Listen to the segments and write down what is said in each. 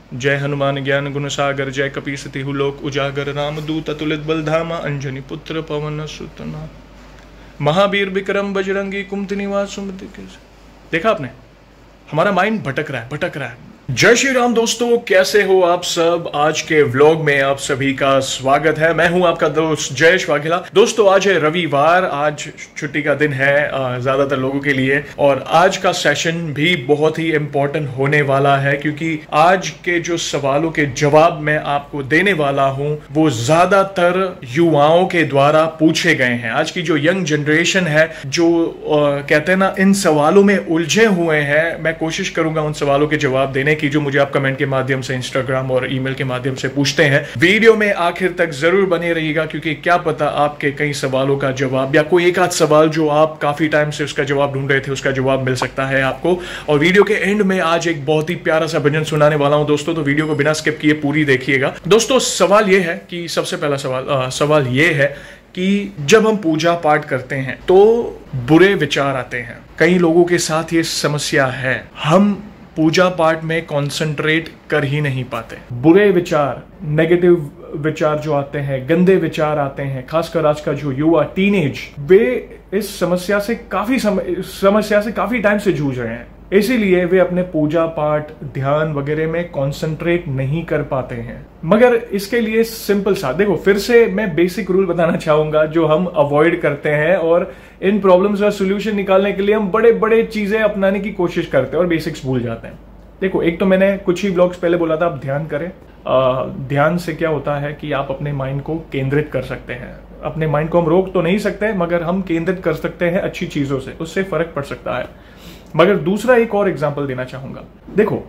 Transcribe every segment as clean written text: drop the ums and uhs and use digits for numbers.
जय हनुमान ज्ञान गुण सागर, जय कपीसतिहु लोक उजागर, रामदूत अतुलित बल धामा, अंजनी पुत्र पवन सुतना, महावीर विक्रम बजरंगी, कुमति निवास सुमति के। देखा आपने, हमारा माइंड भटक रहा है। जय श्री राम दोस्तों, कैसे हो आप सब। आज के व्लॉग में आप सभी का स्वागत है। मैं हूं आपका दोस्त जयेश वाघेला। दोस्तों आज है रविवार, आज छुट्टी का दिन है ज्यादातर लोगों के लिए, और आज का सेशन भी बहुत ही इंपॉर्टेंट होने वाला है क्योंकि आज के जो सवालों के जवाब मैं आपको देने वाला हूं वो ज्यादातर युवाओं के द्वारा पूछे गए हैं। आज की जो यंग जनरेशन है जो कहते हैं ना, इन सवालों में उलझे हुए हैं, मैं कोशिश करूंगा उन सवालों के जवाब देने की जो मुझे आप कमेंट के माध्यम से, इंस्टाग्राम और ईमेल के माध्यम से पूछते हैं। वीडियो में आखिर तक जरूर बने रहिएगा क्योंकि क्या पता आपके कई सवालों का जवाब या कोई एक आध सवाल जो आप काफी टाइम से उसका जवाब ढूंढ रहे थे उसका जवाब मिल सकता है आपको। और वीडियो के एंड में आज एक बहुत ही प्यारा सा भजन सुनाने वाला हूं दोस्तों, तो वीडियो को बिना स्किप किए पूरी देखिएगा। दोस्तों सवाल यह है कि सबसे पहला सवाल यह है कि जब हम पूजा पाठ करते हैं तो बुरे विचार आते हैं। कई लोगों के साथ ये समस्या है, हम पूजा पाठ में कंसंट्रेट कर ही नहीं पाते। बुरे विचार, नेगेटिव विचार जो आते हैं, गंदे विचार आते हैं, खासकर आज का जो युवा टीनेज, वे इस समस्या से काफी टाइम से जूझ रहे हैं। इसीलिए वे अपने पूजा पाठ, ध्यान वगैरह में कंसंट्रेट नहीं कर पाते हैं। मगर इसके लिए सिंपल सा, देखो फिर से मैं बेसिक रूल बताना चाहूंगा जो हम अवॉइड करते हैं, और इन प्रॉब्लम्स का सोल्यूशन निकालने के लिए हम बड़े बड़े चीजें अपनाने की कोशिश करते हैं और बेसिक्स भूल जाते हैं। देखो, एक तो मैंने कुछ ही ब्लॉग्स पहले बोला था आप ध्यान करें। ध्यान से क्या होता है कि आप अपने माइंड को केंद्रित कर सकते हैं। अपने माइंड को हम रोक तो नहीं सकते मगर हम केंद्रित कर सकते हैं अच्छी चीजों से, उससे फर्क पड़ सकता है। मगर दूसरा एक और एग्जाम्पल देना चाहूंगा। देखो,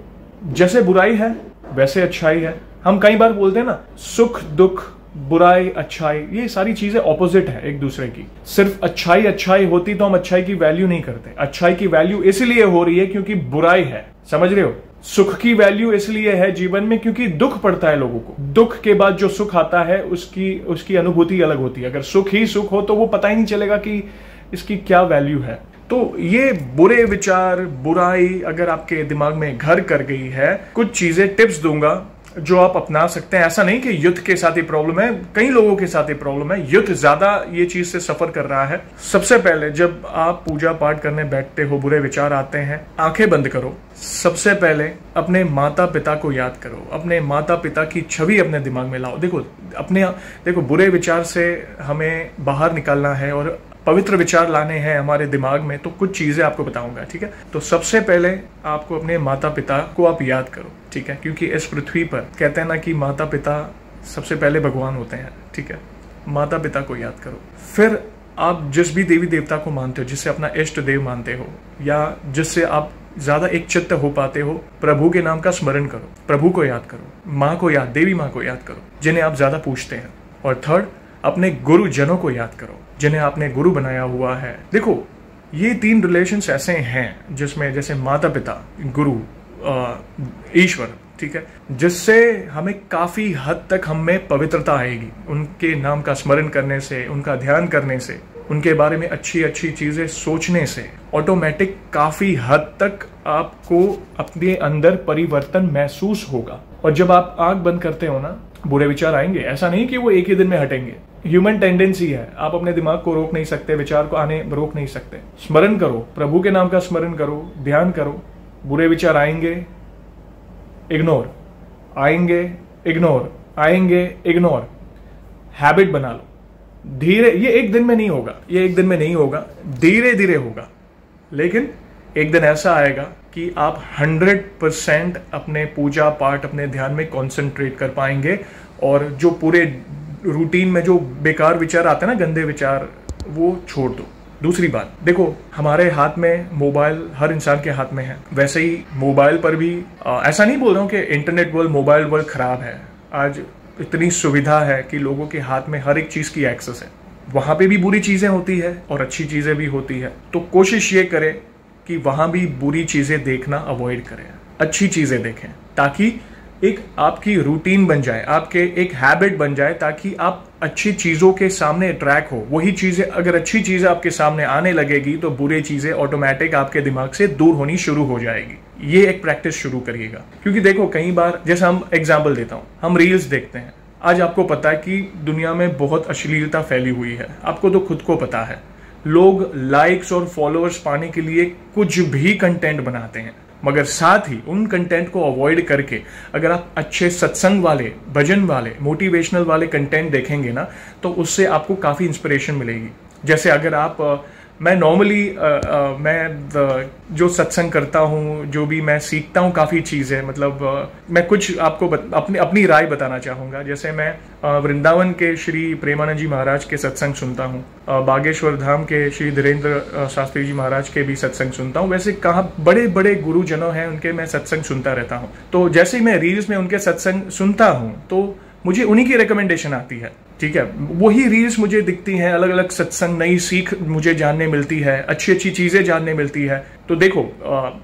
जैसे बुराई है वैसे अच्छाई है। हम कई बार बोलते हैं ना, सुख दुख, बुराई अच्छाई, ये सारी चीजें ऑपोजिट है एक दूसरे की। सिर्फ अच्छाई होती तो हम अच्छाई की वैल्यू नहीं करते। अच्छाई की वैल्यू इसलिए हो रही है क्योंकि बुराई है, समझ रहे हो। सुख की वैल्यू इसलिए है जीवन में क्योंकि दुख पड़ता है लोगों को। दुख के बाद जो सुख आता है उसकी अनुभूति अलग होती है। अगर सुख ही सुख हो तो वो पता ही नहीं चलेगा कि इसकी क्या वैल्यू है। तो ये बुरे विचार, बुराई अगर आपके दिमाग में घर कर गई है, कुछ चीजें टिप्स दूंगा जो आप अपना सकते हैं। ऐसा नहीं कि युद्ध के साथ ही प्रॉब्लम है, कई लोगों के साथ ही प्रॉब्लम है। युद्ध ज्यादा ये चीज से सफर कर रहा है। सबसे पहले जब आप पूजा पाठ करने बैठते हो, बुरे विचार आते हैं, आंखें बंद करो। सबसे पहले अपने माता पिता को याद करो, अपने माता पिता की छवि अपने दिमाग में लाओ। देखो बुरे विचार से हमें बाहर निकालना है और पवित्र विचार लाने हैं हमारे दिमाग में, तो कुछ चीजें आपको बताऊंगा, ठीक है। तो सबसे पहले आपको अपने माता पिता को आप याद करो, ठीक है, क्योंकि इस पृथ्वी पर कहते हैं ना कि माता पिता सबसे पहले भगवान होते हैं, ठीक है। माता पिता को याद करो। फिर आप जिस भी देवी देवता को मानते हो, जिससे अपना इष्ट देव मानते हो या जिससे आप ज्यादा एक चित्त हो पाते हो, प्रभु के नाम का स्मरण करो, प्रभु को याद करो, माँ को याद, देवी माँ को याद करो जिन्हें आप ज्यादा पूछते हैं। और थर्ड, अपने गुरुजनों को याद करो जिन्हें आपने गुरु बनाया हुआ है। देखो, ये तीन रिलेशंस ऐसे हैं जिसमें जैसे माता पिता, गुरु, ईश्वर, ठीक है, जिससे हमें काफी हद तक हम में पवित्रता आएगी। उनके नाम का स्मरण करने से, उनका ध्यान करने से, उनके बारे में अच्छी अच्छी चीजें सोचने से ऑटोमेटिक काफी हद तक आपको अपने अंदर परिवर्तन महसूस होगा। और जब आप आंख बंद करते हो ना, बुरे विचार आएंगे, ऐसा नहीं कि वो एक ही दिन में हटेंगे। ह्यूमन टेंडेंसी है, आप अपने दिमाग को रोक नहीं सकते, विचार को आने रोक नहीं सकते। स्मरण करो, प्रभु के नाम का स्मरण करो, ध्यान करो। बुरे विचार आएंगे, इग्नोर, आएंगे, इग्नोर, आएंगे, इग्नोर। हैबिट बना लो धीरे। ये एक दिन में नहीं होगा, धीरे धीरे होगा। लेकिन एक दिन ऐसा आएगा कि आप 100% अपने पूजा पाठ, अपने ध्यान में कंसंट्रेट कर पाएंगे, और जो पूरे रूटीन में जो बेकार विचार आते हैं ना, गंदे विचार, वो छोड़ दो। दूसरी बात, देखो, हमारे हाथ में मोबाइल हर इंसान के हाथ में है, वैसे ही मोबाइल पर भी ऐसा नहीं बोल रहा हूं कि इंटरनेट वर्ल्ड, मोबाइल वर्ल्ड खराब है। आज इतनी सुविधा है कि लोगों के हाथ में हर एक चीज की एक्सेस है। वहां पे भी बुरी चीजें होती है और अच्छी चीजें भी होती है। तो कोशिश ये करें कि वहां भी बुरी चीजें देखना अवॉइड करें, अच्छी चीजें देखें, ताकि एक आपकी रूटीन बन जाए, आपके एक हैबिट बन जाए, ताकि आप अच्छी चीज़ों के सामने ट्रैक हो। वही चीज़ें, अगर अच्छी चीज़ें आपके सामने आने लगेगी तो बुरी चीज़ें ऑटोमेटिक आपके दिमाग से दूर होनी शुरू हो जाएगी। ये एक प्रैक्टिस शुरू करिएगा। क्योंकि देखो, कई बार, जैसे हम एग्जाम्पल देता हूँ, हम रील्स देखते हैं। आज आपको पता है कि दुनिया में बहुत अश्लीलता फैली हुई है, आपको तो खुद को पता है। लोग लाइक्स और फॉलोअर्स पाने के लिए कुछ भी कंटेंट बनाते हैं, मगर साथ ही उन कंटेंट को अवॉइड करके अगर आप अच्छे सत्संग वाले, भजन वाले, मोटिवेशनल वाले कंटेंट देखेंगे ना, तो उससे आपको काफ़ी इंस्पिरेशन मिलेगी। जैसे अगर आप मैं नॉर्मली मैं जो सत्संग करता हूँ, जो भी मैं सीखता हूँ काफ़ी चीज़ें, मतलब मैं कुछ आपको अपनी राय बताना चाहूँगा। जैसे मैं वृंदावन के श्री प्रेमानंद जी महाराज के सत्संग सुनता हूँ, बागेश्वर धाम के श्री धीरेन्द्र शास्त्री जी महाराज के भी सत्संग सुनता हूँ। वैसे कहाँ बड़े बड़े गुरुजनों हैं, उनके मैं सत्संग सुनता रहता हूँ। तो जैसे ही मैं रील्स में उनके सत्संग सुनता हूँ तो मुझे उन्हीं की रिकमेंडेशन आती है, ठीक है। वही रील्स मुझे दिखती हैं, अलग अलग सत्संग, नई सीख मुझे जानने मिलती है, अच्छी अच्छी चीजें जानने मिलती है। तो देखो,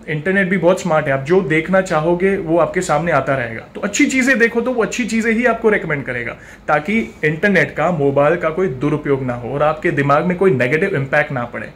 इंटरनेट भी बहुत स्मार्ट है, आप जो देखना चाहोगे वो आपके सामने आता रहेगा। तो अच्छी चीजें देखो तो वो अच्छी चीजें ही आपको रेकमेंड करेगा, ताकि इंटरनेट का, मोबाइल का कोई दुरुपयोग ना हो और आपके दिमाग में कोई नेगेटिव इम्पैक्ट ना पड़े,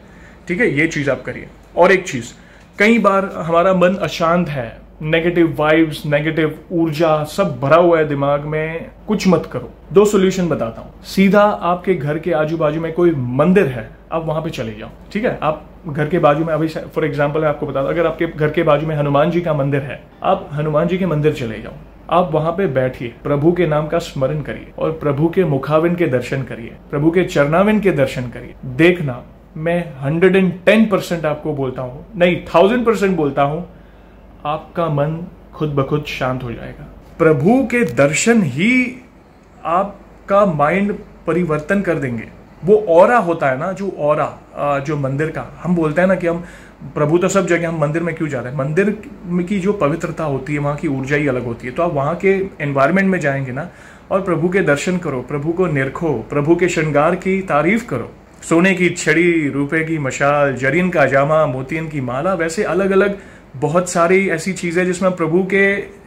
ठीक है। ये चीज आप करिए। और एक चीज, कई बार हमारा मन अशांत है, नेगेटिव वाइब्स, नेगेटिव ऊर्जा सब भरा हुआ है दिमाग में, कुछ मत करो। 2 सॉल्यूशन बताता हूं। सीधा आपके घर के आजू बाजू में कोई मंदिर है, आप वहां पे चले जाओ, ठीक है। आप घर के बाजू में, अभी फॉर एग्जांपल मैं आपको बता दूं, अगर आपके घर के बाजू में हनुमान जी का मंदिर है, आप हनुमान जी के मंदिर चले जाओ। आप वहां पे बैठिए, प्रभु के नाम का स्मरण करिए और प्रभु के मुखाविन के दर्शन करिए, प्रभु के चरणाविन के दर्शन करिए। देखना, मैं 110% आपको बोलता हूं, नहीं 1000% बोलता हूं, आपका मन खुद ब खुद शांत हो जाएगा। प्रभु के दर्शन ही आपका माइंड परिवर्तन कर देंगे। वो ऑरा होता है ना, जो ऑरा, जो मंदिर का हम बोलते हैं ना कि हम प्रभु तो सब जगह, हम मंदिर में क्यों जाते हैं? मंदिर की जो पवित्रता होती है, वहाँ की ऊर्जा ही अलग होती है। तो आप वहाँ के एनवायरनमेंट में जाएंगे ना और प्रभु के दर्शन करो, प्रभु को निरखो, प्रभु के श्रृंगार की तारीफ करो। सोने की छड़ी, रुपए की मशाल, जरीन का जामा, मोतियन की माला, वैसे अलग अलग बहुत सारी ऐसी चीजें जिसमें प्रभु के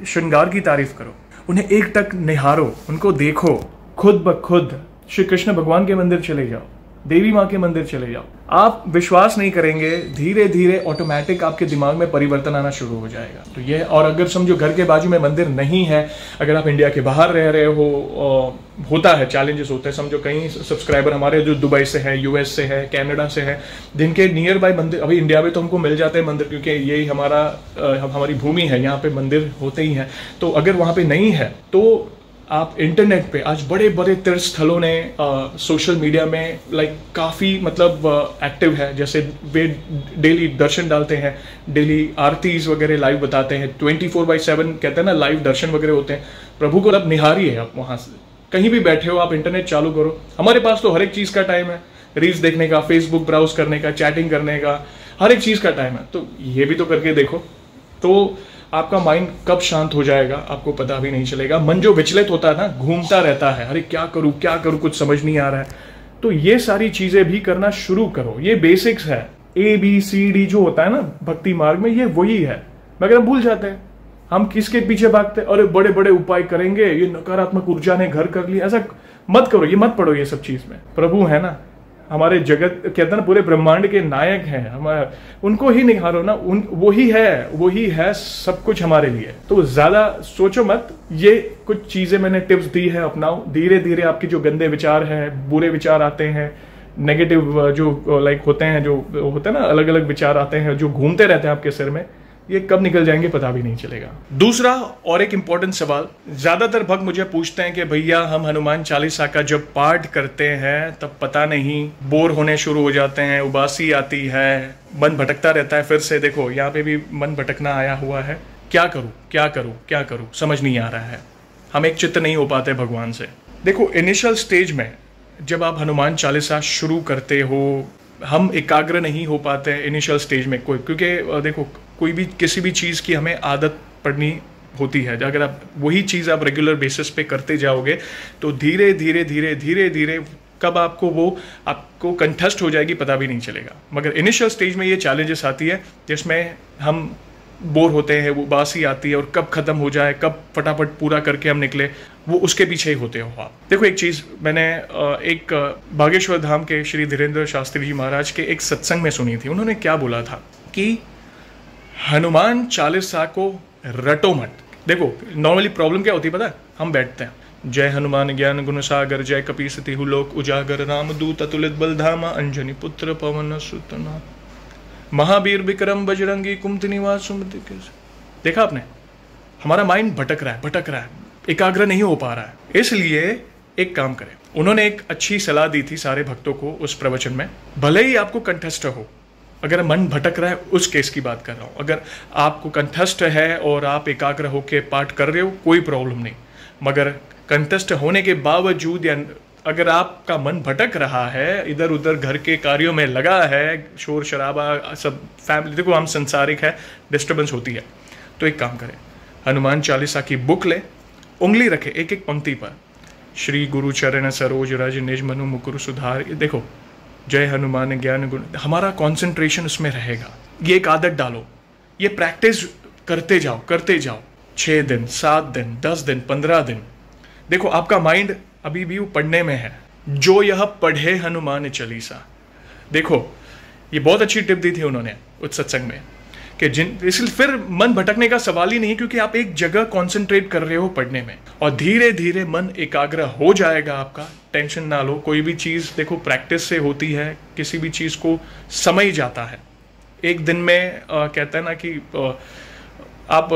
श्रृंगार की तारीफ करो। उन्हें एक टक निहारो, उनको देखो, खुद ब खुद श्री कृष्ण भगवान के मंदिर चले जाओ, देवी माँ के मंदिर चले जाओ। आप विश्वास नहीं करेंगे, धीरे धीरे ऑटोमेटिक आपके दिमाग में परिवर्तन आना शुरू हो जाएगा। तो ये, और अगर समझो घर के बाजू में मंदिर नहीं है, अगर आप इंडिया के बाहर रह रहे हो, होता है, चैलेंजेस होते हैं। समझो कई सब्सक्राइबर हमारे जो दुबई से है, यूएस से है, कनाडा से है, जिनके नियर बाय मंदिर, अभी इंडिया में तो हमको मिल जाते हैं मंदिर, क्योंकि यही हमारी भूमि है, यहाँ पे मंदिर होते ही हैं। तो अगर वहाँ पे नहीं है तो आप इंटरनेट पे, आज बड़े बड़े तीर्थ स्थलों ने सोशल मीडिया में काफ़ी मतलब एक्टिव है। जैसे वे डेली दर्शन डालते हैं, डेली आरतीज वगैरह लाइव बताते हैं, 24/7 कहते हैं ना, लाइव दर्शन वगैरह होते हैं। प्रभु को अब निहारिए, आप वहाँ से कहीं भी बैठे हो, आप इंटरनेट चालू करो। हमारे पास तो हर एक चीज़ का टाइम है, रील्स देखने का, फेसबुक ब्राउज करने का, चैटिंग करने का, हर एक चीज़ का टाइम है। तो ये भी तो करके देखो, तो आपका माइंड कब शांत हो जाएगा आपको पता भी नहीं चलेगा। मन जो विचलित होता है ना, घूमता रहता है, अरे क्या करूं क्या करूं, कुछ समझ नहीं आ रहा है। तो ये सारी चीजें भी करना शुरू करो। ये बेसिक्स है, ABCD जो होता है ना भक्ति मार्ग में, ये वही है, मगर हम भूल जाते हैं। हम किसके पीछे भागते हैं? अरे बड़े बड़े उपाय करेंगे, ये नकारात्मक ऊर्जा ने घर कर लिया। ऐसा मत करो, ये मत पढ़ो ये सब चीज में। प्रभु है ना, हमारे जगत कहते हैं ना, पूरे ब्रह्मांड के नायक हैं, हम उनको ही निहारो ना, वही है सब कुछ हमारे लिए। तो ज्यादा सोचो मत, ये कुछ चीजें मैंने टिप्स दी है, अपनाओ। धीरे धीरे आपके जो गंदे विचार हैं, बुरे विचार आते हैं, नेगेटिव जो होते हैं, जो होते हैं ना, अलग अलग विचार आते हैं जो घूमते रहते हैं आपके सिर में, ये कब निकल जाएंगे पता भी नहीं चलेगा। दूसरा और एक इंपॉर्टेंट सवाल, ज्यादातर भक्त मुझे पूछते हैं कि भैया हम हनुमान चालीसा का जब पाठ करते हैं तब पता नहीं बोर होने शुरू हो जाते हैं, उबासी आती है, मन भटकता रहता है। फिर से देखो, यहाँ पे भी मन भटकना आया हुआ है। क्या करूं क्या करूं क्या करूं, समझ नहीं आ रहा है। हम एक चित्त नहीं हो पाते भगवान से। देखो, इनिशियल स्टेज में जब आप हनुमान चालीसा शुरू करते हो, हम एकाग्र नहीं हो पाते इनिशियल स्टेज में कोई, क्योंकि देखो कोई भी किसी भी चीज़ की हमें आदत पड़नी होती है। अगर आप वही चीज़ आप रेगुलर बेसिस पे करते जाओगे तो धीरे धीरे धीरे धीरे धीरे कब आपको कंठस्थ हो जाएगी पता भी नहीं चलेगा। मगर इनिशियल स्टेज में ये चैलेंजेस आती है जिसमें हम बोर होते हैं, वो बासी आती है और कब खत्म हो जाए, कब फटाफट पूरा करके हम निकले, वो उसके पीछे ही होते हो आप। देखो एक चीज़ मैंने एक बागेश्वर धाम के श्री धीरेन्द्र शास्त्री जी महाराज के एक सत्संग में सुनी थी। उन्होंने क्या बोला था कि हनुमान चालीसा को रटो मत। देखो नॉर्मली प्रॉब्लम क्या होती है पता है, हम बैठते हैं जय हनुमान ज्ञान गुण सागर जय कपीसति लोक उजागर रामदूत अतुलित बल धामा अंजनी पुत्र पवन सुत नाम महावीर विक्रम बजरंगी कुमति निवास सुमति के। देखा आपने, हमारा माइंड भटक रहा है, एकाग्र नहीं हो पा रहा है। इसलिए एक काम करें, उन्होंने एक अच्छी सलाह दी थी सारे भक्तों को उस प्रवचन में। भले ही आपको कंठस्थ हो, अगर मन भटक रहा है उस केस की बात कर रहा हूँ, अगर आपको कंठस्थ है और आप एकाग्र होकर पाठ कर रहे हो कोई प्रॉब्लम नहीं, मगर कंठस्थ होने के बावजूद या अगर आपका मन भटक रहा है, इधर उधर घर के कार्यों में लगा है, शोर शराबा सब, फैमिली, देखो हम संसारिक है, डिस्टर्बेंस होती है, तो एक काम करें, हनुमान चालीसा की बुक ले, उंगली रखे एक एक पंक्ति पर, श्री गुरु चरण सरोज रज निज मनु मुकुर सुधार, देखो जय हनुमान ज्ञान गुण, हमारा कॉन्सेंट्रेशन उसमें रहेगा। ये एक आदत डालो, ये प्रैक्टिस करते जाओ 6 दिन 7 दिन 10 दिन 15 दिन। देखो आपका माइंड अभी भी वो पढ़ने में है, जो यह पढ़े हनुमान चालीसा। देखो ये बहुत अच्छी टिप दी थी उन्होंने उस सत्संग में कि इसलिए फिर मन भटकने का सवाल ही नहीं, क्योंकि आप एक जगह कंसंट्रेट कर रहे हो पढ़ने में, और धीरे धीरे मन एकाग्र हो जाएगा आपका। टेंशन ना लो, कोई भी चीज़ देखो प्रैक्टिस से होती है, किसी भी चीज़ को समय जाता है। एक दिन में कहते हैं ना कि आप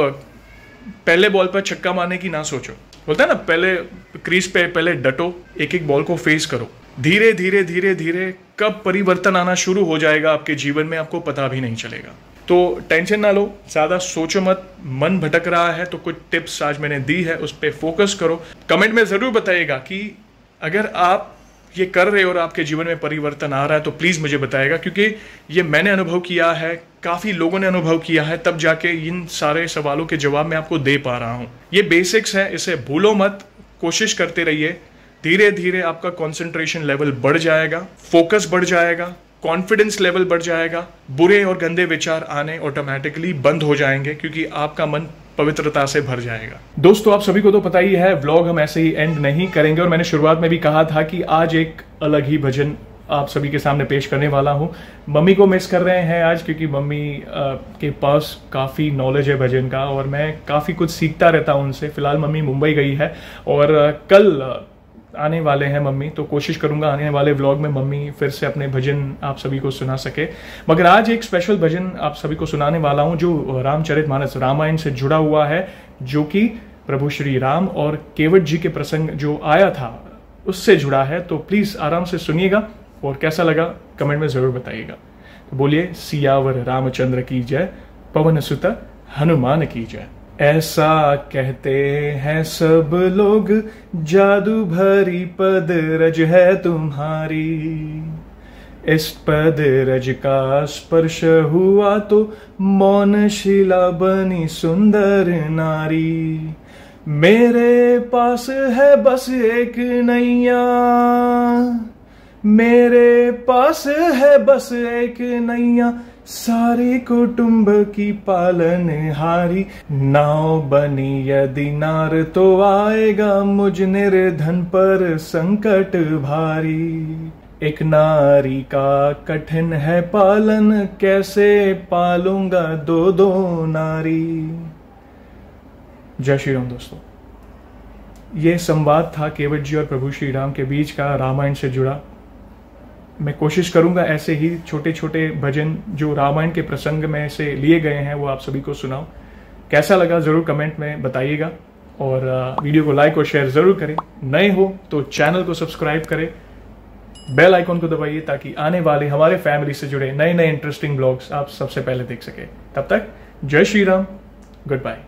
पहले बॉल पर छक्का मारने की ना सोचो, बोलता है ना, पहले क्रीज पे पहले डटो, एक एक बॉल को फेस करो। धीरे धीरे कब परिवर्तन आना शुरू हो जाएगा आपके जीवन में आपको पता भी नहीं चलेगा। तो टेंशन ना लो, ज़्यादा सोचो मत, मन भटक रहा है तो कुछ टिप्स आज मैंने दी है, उस पर फोकस करो। कमेंट में ज़रूर बताइएगा कि अगर आप ये कर रहे हो और आपके जीवन में परिवर्तन आ रहा है तो प्लीज़ मुझे बताइएगा, क्योंकि ये मैंने अनुभव किया है, काफ़ी लोगों ने अनुभव किया है, तब जाके इन सारे सवालों के जवाब मैं आपको दे पा रहा हूँ। ये बेसिक्स है, इसे भूलो मत, कोशिश करते रहिए। धीरे धीरे आपका कंसंट्रेशन लेवल बढ़ जाएगा, फोकस बढ़ जाएगा, कॉन्फिडेंस लेवल बढ़ जाएगा, बुरे और गंदे विचार आने ऑटोमेटिकली बंद हो जाएंगे, क्योंकि आपका मन पवित्रता से भर जाएगा। दोस्तों आप सभी को तो पता ही है, व्लॉग हम ऐसे ही एंड नहीं करेंगे, और मैंने शुरुआत में भी कहा था कि आज एक अलग ही भजन आप सभी के सामने पेश करने वाला हूं। मम्मी को मिस कर रहे हैं आज, क्योंकि मम्मी के पास काफ़ी नॉलेज है भजन का, और मैं काफ़ी कुछ सीखता रहता हूं उनसे। फिलहाल मम्मी मुंबई गई है और कल आने वाले हैं मम्मी, तो कोशिश करूंगा आने वाले व्लॉग में मम्मी फिर से अपने भजन आप सभी को सुना सके। मगर आज एक स्पेशल भजन आप सभी को सुनाने वाला हूं जो रामचरितमानस रामायण से जुड़ा हुआ है, जो कि प्रभु श्री राम और केवट जी के प्रसंग जो आया था उससे जुड़ा है। तो प्लीज आराम से सुनिएगा और कैसा लगा कमेंट में जरूर बताइएगा। तो बोलिए सियावर रामचंद्र की जय, पवन सुत हनुमान की जय। ऐसा कहते हैं सब लोग, जादू भरी पद रज है तुम्हारी, इस पद रज का स्पर्श हुआ तो मौन शिला बनी सुंदर नारी। मेरे पास है बस एक नैया, मेरे पास है बस एक नैया, सारे कुटुंब की पालनहारी। नाव बनी यदि नार तो आएगा मुझ निर्धन पर संकट भारी। एक नारी का कठिन है पालन, कैसे पालूंगा दो दो नारी। जय श्री राम। दोस्तों ये संवाद था केवट जी और प्रभु श्री राम के बीच का, रामायण से जुड़ा। मैं कोशिश करूंगा ऐसे ही छोटे छोटे भजन जो रामायण के प्रसंग में से लिए गए हैं वो आप सभी को सुनाऊं। कैसा लगा जरूर कमेंट में बताइएगा, और वीडियो को लाइक और शेयर जरूर करें। नए हो तो चैनल को सब्सक्राइब करें, बेल आइकॉन को दबाइए ताकि आने वाले हमारे फैमिली से जुड़े नए नए इंटरेस्टिंग ब्लॉग्स आप सबसे पहले देख सके। तब तक जय श्री राम, गुड बाय।